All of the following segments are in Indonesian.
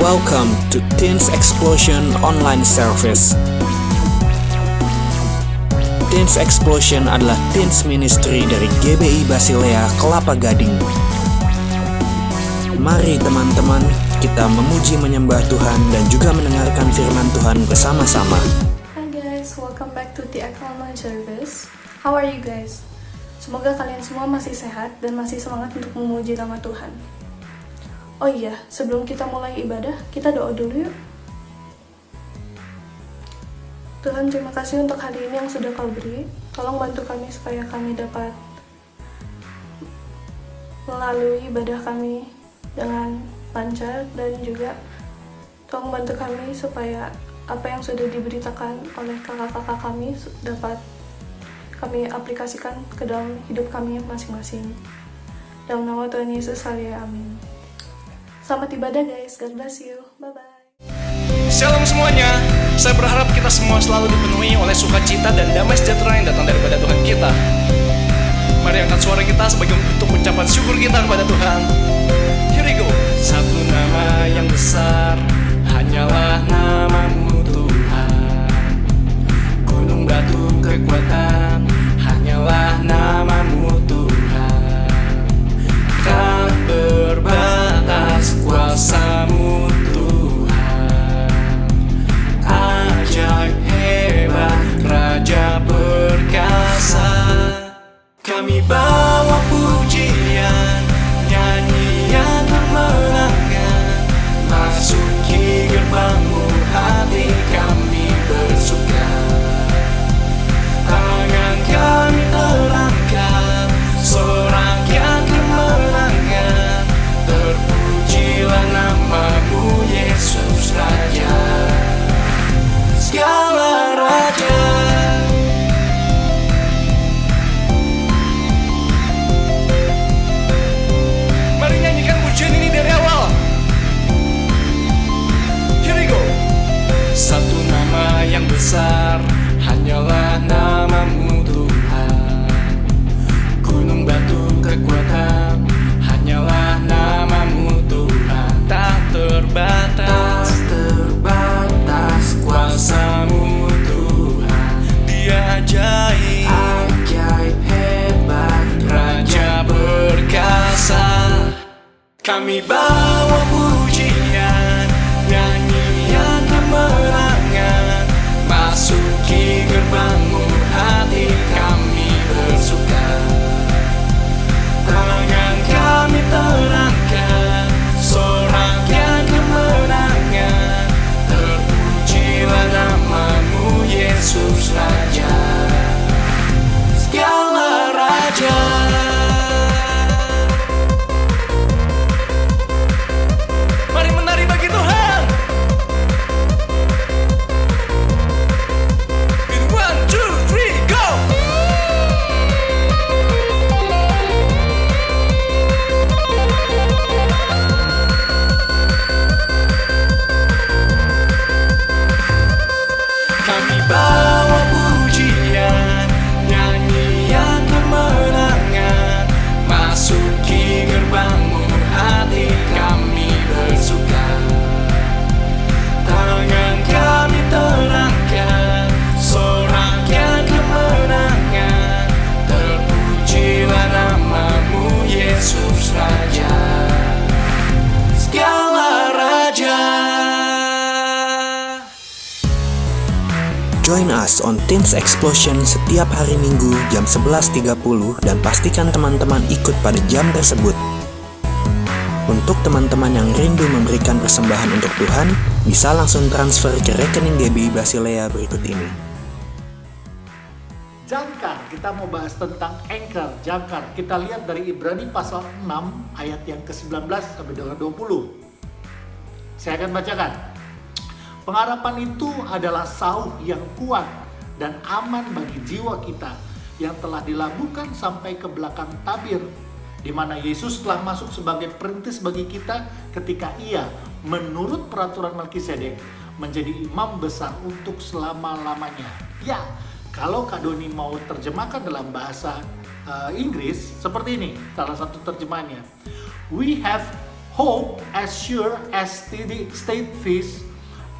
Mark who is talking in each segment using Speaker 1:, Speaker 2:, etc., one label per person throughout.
Speaker 1: Welcome to Teens Explosion Online Service. Teens Explosion adalah teens ministry dari GBI Basilea Kelapa Gading. Mari teman-teman, kita memuji menyembah Tuhan dan juga mendengarkan firman Tuhan bersama-sama.
Speaker 2: Hi guys, welcome back to TX Online Service. How are you guys? Semoga kalian semua masih sehat dan masih semangat untuk memuji nama Tuhan. Oh iya, sebelum kita mulai ibadah, kita doa dulu yuk. Tuhan, terima kasih untuk hari ini yang sudah Kau beri. Tolong bantu kami supaya kami dapat melalui ibadah kami dengan lancar, dan juga tolong bantu kami supaya apa yang sudah diberitakan oleh kakak-kakak kami dapat kami aplikasikan ke dalam hidup kami masing-masing. Dalam nama Tuhan Yesus, haleluya, amin. Selamat ibadah guys, God bless you, bye-bye.
Speaker 3: Shalom semuanya, saya berharap kita semua selalu dipenuhi oleh sukacita dan damai sejahtera yang datang daripada Tuhan kita. Mari angkat suara kita sebagai bentuk ucapan syukur kita kepada Tuhan. Here we go. Satu nama yang besar, hanyalah nama-Mu Tuhan. Gunung batu kekuatan, hanyalah nama-Mu Tuhan. Tak berbatas kuasa-Mu Tuhan. Ajaib hebat, Raja perkasa. Kami bawa pujian, nyanyian kemenangan, masuki gerbang-Mu, hati kami bersuka. Tangan kami terangkat, sorakan kemenangan, terpujilah nama-Mu Yesus Raja, segala Raja. Mari nyanyikan pujian ini dari awal. Here we go. Satu nama yang besar, hanyalah nama-Mu Tuhan. Gunung batu kekuatan, hanyalah nama-Mu Tuhan. Tak terbatas kuasa-Mu Tuhan. Dia ajaib hebat, Raja perkasa. Kami bawa pujian, nyanyian kemenangan, masuki gerbang-Mu, hati kami bersuka. Tangan kami terangkat, sorakan kemenangan, terpujilah nama-Mu Yesus Raja, segala Raja. Mari menari bagi Tuhan. In 1, 2, 3, go! Kami bawa pujian, nyanyian kemenangan, masuki gerbang-Mu, hati kami bersuka. Tangan kami terangkat, sorakan kemenangan, terpujilah nama-Mu Yesus Raja, segala Raja.
Speaker 1: Join us on Teens Explosion setiap hari Minggu jam 11.30 dan pastikan teman-teman ikut pada jam tersebut. Untuk teman-teman yang rindu memberikan persembahan untuk Tuhan, bisa langsung transfer ke rekening GBI Basilea berikut ini.
Speaker 4: Jangkar, kita mau bahas tentang anchor, jangkar. Kita lihat dari Ibrani pasal 6 ayat yang ke-19 sampai dengan 20. Saya akan bacakan. Pengharapan itu adalah sauh yang kuat dan aman bagi jiwa kita yang telah dilabuhkan sampai ke belakang tabir, di mana Yesus telah masuk sebagai perintis bagi kita ketika Ia, menurut peraturan Melkisedek, menjadi imam besar untuk selama-lamanya. Ya, kalau Kak Doni mau terjemahkan dalam bahasa Inggris, seperti ini salah satu terjemahannya. We have Hope as sure as state fish,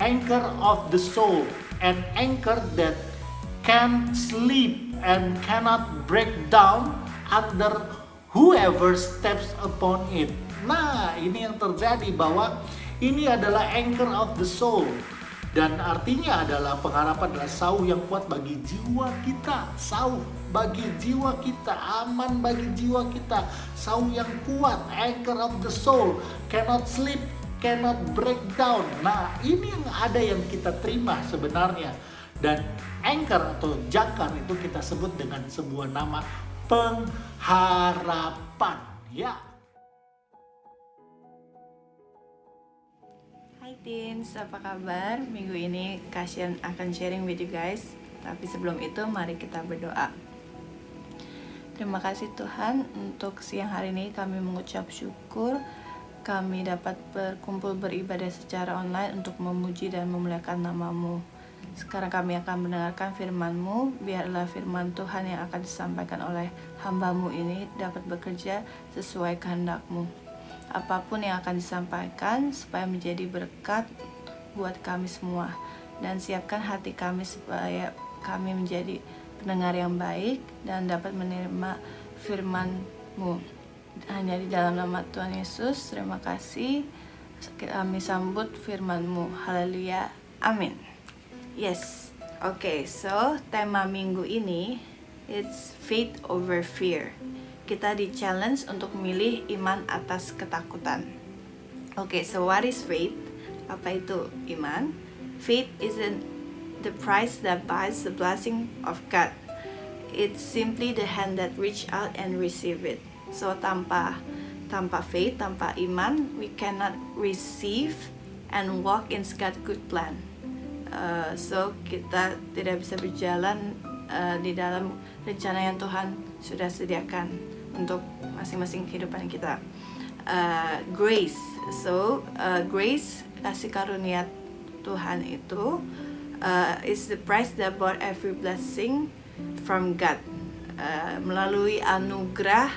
Speaker 4: anchor of the soul, an anchor that can sleep and cannot break down under whoever steps upon it. Nah, ini yang terjadi, bahwa ini adalah anchor of the soul. Dan artinya adalah pengharapan adalah sauh yang kuat bagi jiwa kita. Sauh bagi jiwa kita, aman bagi jiwa kita. Sauh yang kuat, anchor of the soul, cannot sleep, cannot break down. Nah, ini yang ada yang kita terima sebenarnya. Dan anchor atau jangkar itu kita sebut dengan sebuah nama pengharapan. Ya.
Speaker 5: Hai teens, apa kabar? Minggu ini Kasian akan sharing with you guys. Tapi sebelum itu mari kita berdoa. Terima kasih Tuhan, untuk siang hari ini kami mengucap syukur kami dapat berkumpul beribadah secara online untuk memuji dan memuliakan nama-Mu. Sekarang kami akan mendengarkan firman-Mu. Biarlah firman Tuhan yang akan disampaikan oleh hamba-Mu ini dapat bekerja sesuai kehendak-Mu. Apapun yang akan disampaikan supaya menjadi berkat buat kami semua, dan siapkan hati kami supaya kami menjadi pendengar yang baik dan dapat menerima firman-Mu. Hanya di dalam nama Tuhan Yesus, terima kasih. Kami sambut firman-Mu. Haleluya. Amin. Yes. Okay, so tema minggu ini it's faith over fear. Kita di-challenge untuk memilih iman atas ketakutan. Okay, so what is faith? Apa itu iman? Faith isn't the price that buys the blessing of God. It's simply the hand that reach out and receive it. So tanpa faith, tanpa iman, we cannot receive and walk in God's good plan. So kita tidak bisa berjalan di dalam rencana yang Tuhan sudah sediakan untuk masing-masing kehidupan kita. Grace, so grace, kasih karunia Tuhan itu is the price that bought every blessing from God. Melalui anugerah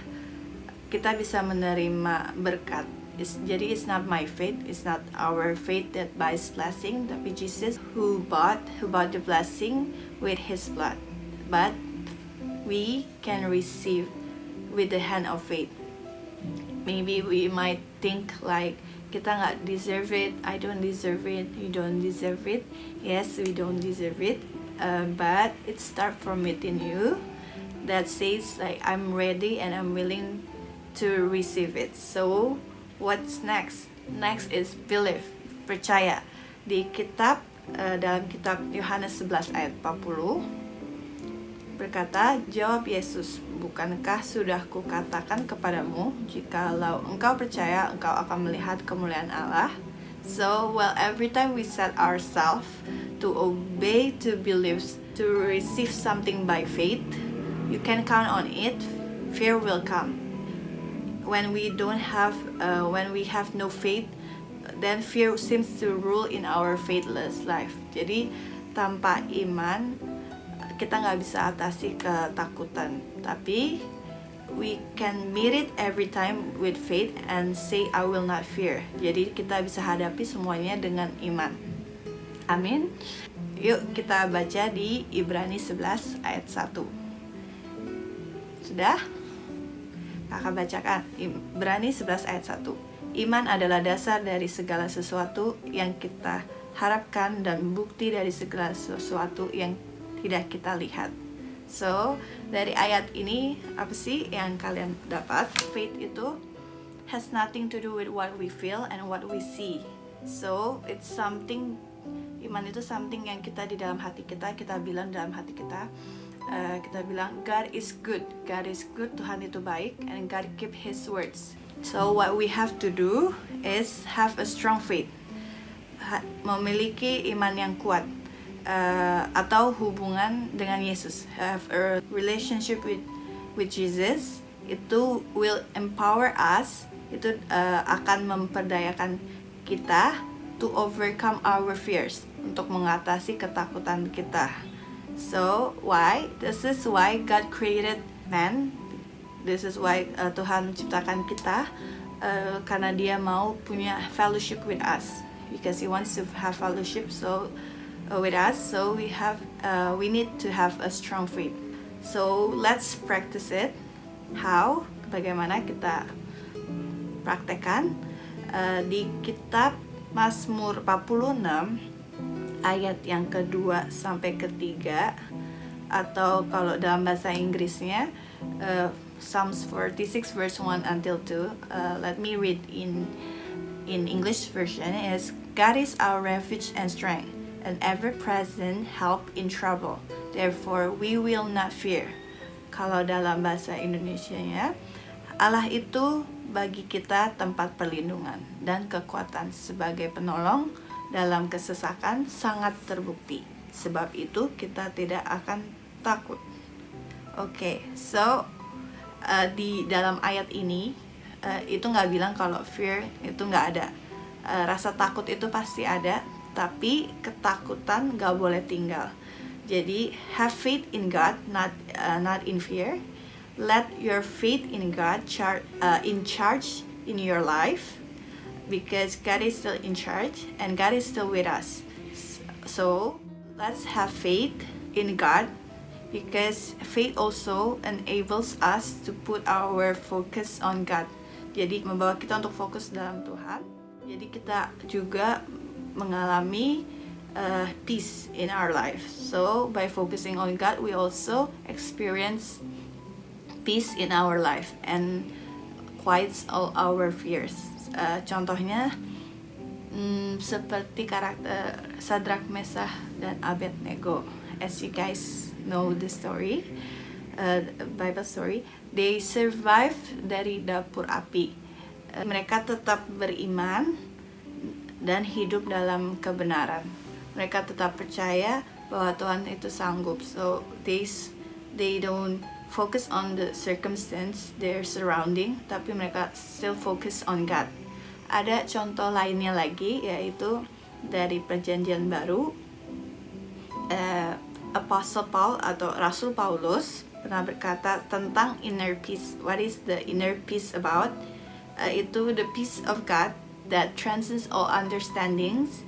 Speaker 5: kita bisa menerima berkat. Jadi it's not my faith, it's not our faith that buys blessing, tapi Jesus who bought the blessing with His blood. But we can receive with the hand of faith. Maybe we might think like kita nggak deserve it, I don't deserve it, you don't deserve it. Yes, we don't deserve it, but it starts from within you that says like I'm ready and I'm willing to receive it. So what's next? Next is believe, percaya. Di kitab dalam kitab Yohanes 11 ayat 40 berkata, jawab Yesus, bukankah sudah kukatakan kepadamu, jikalau engkau percaya, engkau akan melihat kemuliaan Allah. So, well, every time we set ourselves to obey, to believe, to receive something by faith, you can count on it, fear will come. When we have no faith, then fear seems to rule in our faithless life. Jadi, tanpa iman, kita nggak bisa atasi ketakutan, tapi we can meet it every time with faith and say I will not fear. Jadi kita bisa hadapi semuanya dengan iman. Amin. Yuk kita baca di Ibrani 11 ayat 1. Sudah? Kakak bacakan Ibrani 11 ayat 1. Iman adalah dasar dari segala sesuatu yang kita harapkan dan bukti dari segala sesuatu yang tidak kita lihat. So, dari ayat ini apa sih yang kalian dapat? Faith itu has nothing to do with what we feel and what we see. So, it's something, iman itu something yang kita di dalam hati kita bilang dalam hati kita, kita bilang God is good, Tuhan itu baik, and God keep His words. So, what we have to do is have a strong faith, memiliki iman yang kuat. Atau hubungan dengan Yesus, have a relationship with Jesus, itu will empower us, itu akan memperdayakan kita to overcome our fears, untuk mengatasi ketakutan kita. So why? This is why God created man. This is why Tuhan menciptakan kita karena dia mau punya fellowship with us, because he wants to have fellowship with us, so we need to have a strong faith. So let's practice it. How? Bagaimana kita praktekkan? Di kitab Mazmur 46 ayat yang kedua sampai ketiga, atau kalau dalam bahasa Inggrisnya Psalms 46 verse 1 until 2. Let me read in English version. Is God is our refuge and strength, an ever-present help in trouble. Therefore we will not fear. Kalau dalam bahasa Indonesianya, Allah itu bagi kita tempat perlindungan dan kekuatan, sebagai penolong dalam kesesakan sangat terbukti. Sebab itu kita tidak akan takut. Oke, so di dalam ayat ini itu nggak bilang kalau fear itu nggak ada. Rasa takut itu pasti ada, tapi ketakutan nggak boleh tinggal. Jadi have faith in God, not in fear. Let your faith in God in charge in your life, because God is still in charge and God is still with us. So let's have faith in God, because faith also enables us to put our focus on God. Jadi membawa kita untuk fokus dalam Tuhan. Jadi kita juga mengalami peace in our life. So by focusing on God, we also experience peace in our life and quiets all our fears. Contohnya seperti karakter Sadrak, Mesah, dan Abednego. As you guys know the story, Bible story, they survived dari dapur api. Mereka tetap beriman dan hidup dalam kebenaran. Mereka tetap percaya bahwa Tuhan itu sanggup. So they don't focus on the circumstance, their surrounding, tapi mereka still focus on God. Ada contoh lainnya lagi, yaitu dari Perjanjian Baru. Apostle Paul atau Rasul Paulus pernah berkata tentang inner peace. What is the inner peace about? Itu the peace of God that transcends all understandings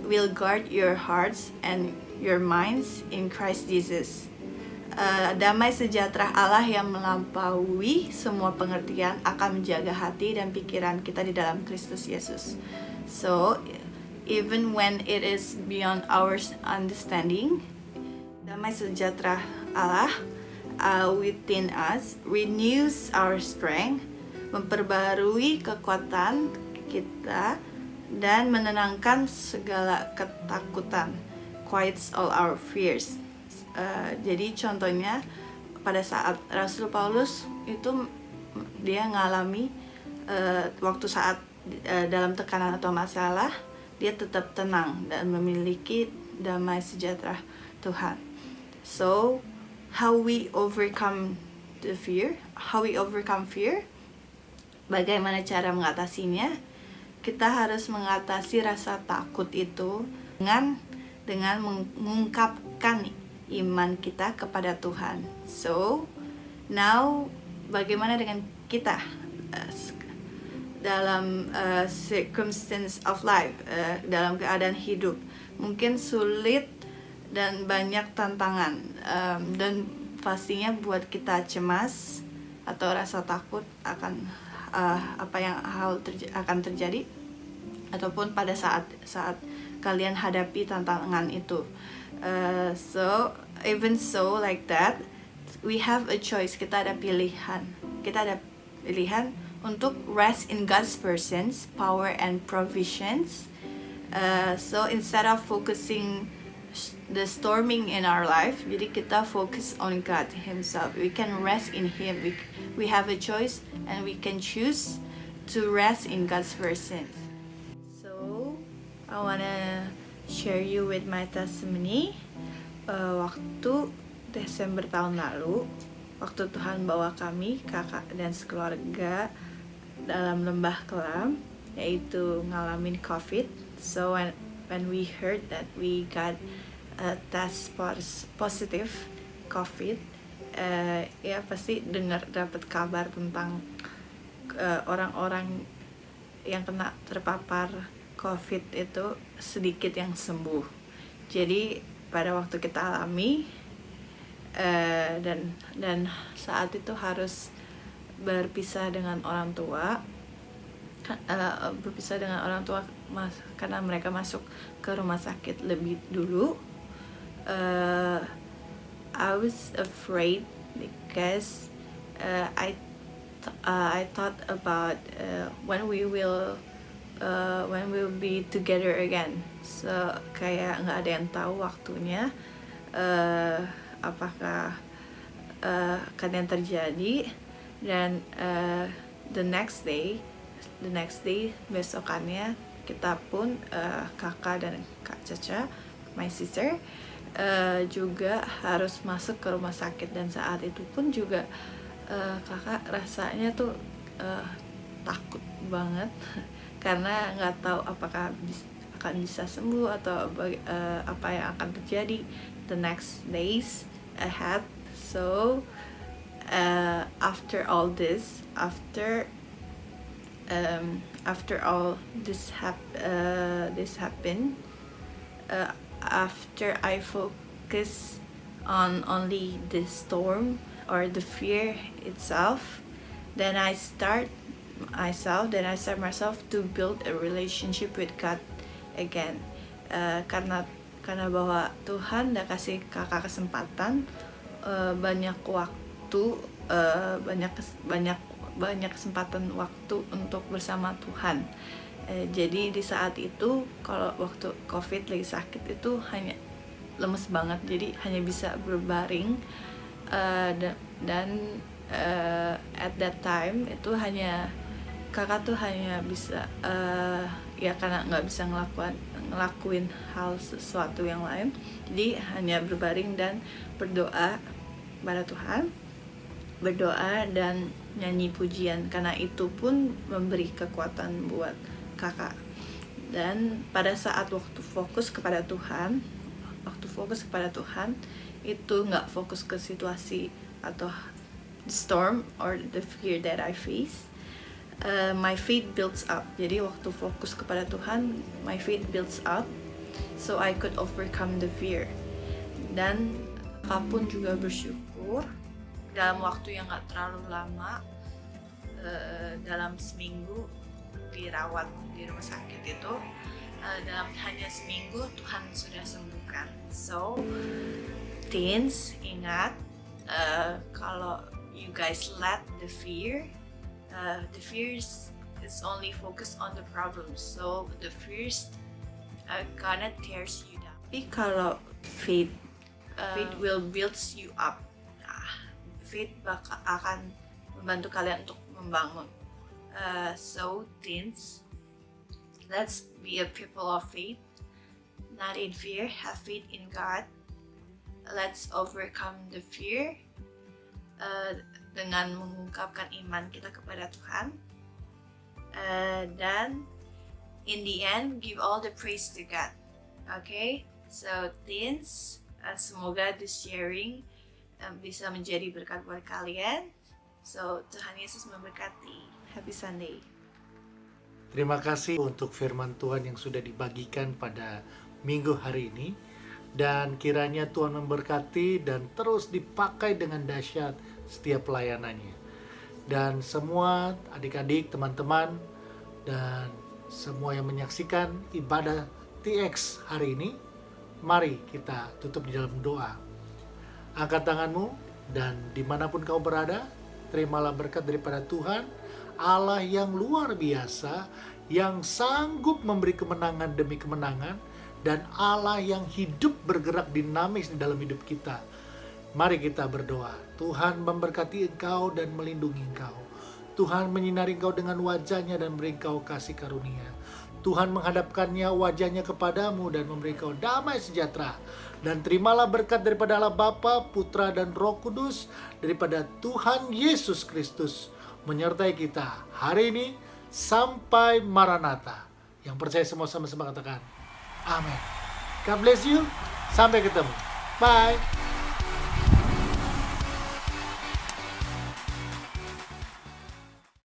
Speaker 5: will guard your hearts and your minds in Christ Jesus. Damai sejahtera Allah yang melampaui semua pengertian akan menjaga hati dan pikiran kita di dalam Kristus Yesus. So, even when it is beyond our understanding, damai sejahtera Allah within us renews our strength, memperbarui kekuatan kita dan menenangkan segala ketakutan, quiets all our fears. Jadi contohnya pada saat Rasul Paulus itu dia ngalami waktu saat dalam tekanan atau masalah, dia tetap tenang dan memiliki damai sejahtera Tuhan. So how we overcome the fear? How we overcome fear? Bagaimana cara mengatasinya? Kita harus mengatasi rasa takut itu dengan mengungkapkan iman kita kepada Tuhan. So, now bagaimana dengan kita dalam circumstance of life, dalam keadaan hidup? Mungkin sulit dan banyak tantangan, dan pastinya buat kita cemas atau rasa takut akan apa yang akan terjadi, ataupun pada saat kalian hadapi tantangan itu. So even so like that, we have a choice. Kita ada pilihan untuk rest in God's presence, power and provisions. So instead of focusing the storming in our life, jadi kita focus on God Himself. We can rest in Him. We have a choice and we can choose to rest in God's presence. So I wanna share you with my testimony. Waktu Desember tahun lalu, waktu Tuhan bawa kami, kakak dan sekeluarga dalam lembah kelam, yaitu ngalamin COVID. So when we heard that we got a test positive COVID, ya pasti dapat kabar tentang orang-orang yang kena terpapar COVID itu sedikit yang sembuh. Jadi pada waktu kita alami dan saat itu harus berpisah dengan orang tua, karena mereka masuk ke rumah sakit lebih dulu. I was afraid because I thought about when we will be together again. So kayak nggak ada yang tahu waktunya apakah akan yang terjadi. Dan the next day besokannya kita pun kakak dan kak Caca, my sister, juga harus masuk ke rumah sakit. Dan saat itu pun juga kakak rasanya tuh takut banget karena nggak tahu apakah akan bisa sembuh atau apa yang akan terjadi the next days ahead. So after all this happened, after I focus on only the storm or the fear itself, then I start myself to build a relationship with God again. Karena bahwa Tuhan udah kasih kakak kesempatan, banyak waktu, banyak kesempatan waktu untuk bersama Tuhan. Jadi di saat itu kalau waktu COVID lagi sakit itu hanya lemes banget, jadi hanya bisa berbaring, dan at that time itu hanya kakak tuh hanya bisa ya karena nggak bisa ngelakuin hal sesuatu yang lain, jadi hanya berbaring dan berdoa pada Tuhan, berdoa dan nyanyi pujian, karena itu pun memberi kekuatan buat kakak. Dan pada saat waktu fokus kepada Tuhan itu nggak fokus ke situasi atau the storm or the fear that I face. My faith builds up. Jadi waktu fokus kepada Tuhan, my faith builds up, so I could overcome the fear. Dan apapun juga bersyukur dalam waktu yang gak terlalu lama, dalam seminggu dirawat di rumah sakit itu, dalam hanya seminggu Tuhan sudah sembuhkan. So teens, ingat, kalau you guys let the fear is only focused on the problem, so the fears gonna tears you down. Tapi kalau faith will builds you up. Faith akan membantu kalian untuk membangun. So teens, let's be a people of faith, not in fear. Have faith in God. Let's overcome the fear dengan mengungkapkan iman kita kepada Tuhan, dan in the end give all the praise to God. Okay, so teens, semoga this sharing bisa menjadi berkat buat kalian. So Tuhan Yesus memberkati. Happy Sunday.
Speaker 4: Terima kasih untuk firman Tuhan yang sudah dibagikan pada minggu hari ini. Dan kiranya Tuhan memberkati dan terus dipakai dengan dahsyat setiap pelayanannya. Dan semua adik-adik, teman-teman, dan semua yang menyaksikan ibadah TX hari ini, mari kita tutup di dalam doa. Angkat tanganmu dan dimanapun kau berada, terimalah berkat daripada Tuhan, Allah yang luar biasa, yang sanggup memberi kemenangan demi kemenangan, dan Allah yang hidup bergerak dinamis di dalam hidup kita. Mari kita berdoa. Tuhan memberkati engkau dan melindungi engkau. Tuhan menyinari engkau dengan wajahnya dan memberi engkau kasih karunia. Tuhan menghadapkannya wajahnya kepadamu dan memberi engkau damai sejahtera. Dan terimalah berkat daripada Allah Bapa, Putra dan Roh Kudus, daripada Tuhan Yesus Kristus menyertai kita hari ini sampai Maranatha. Yang percaya semua sama-sama katakan amin. God bless you. Sampai ketemu. Bye.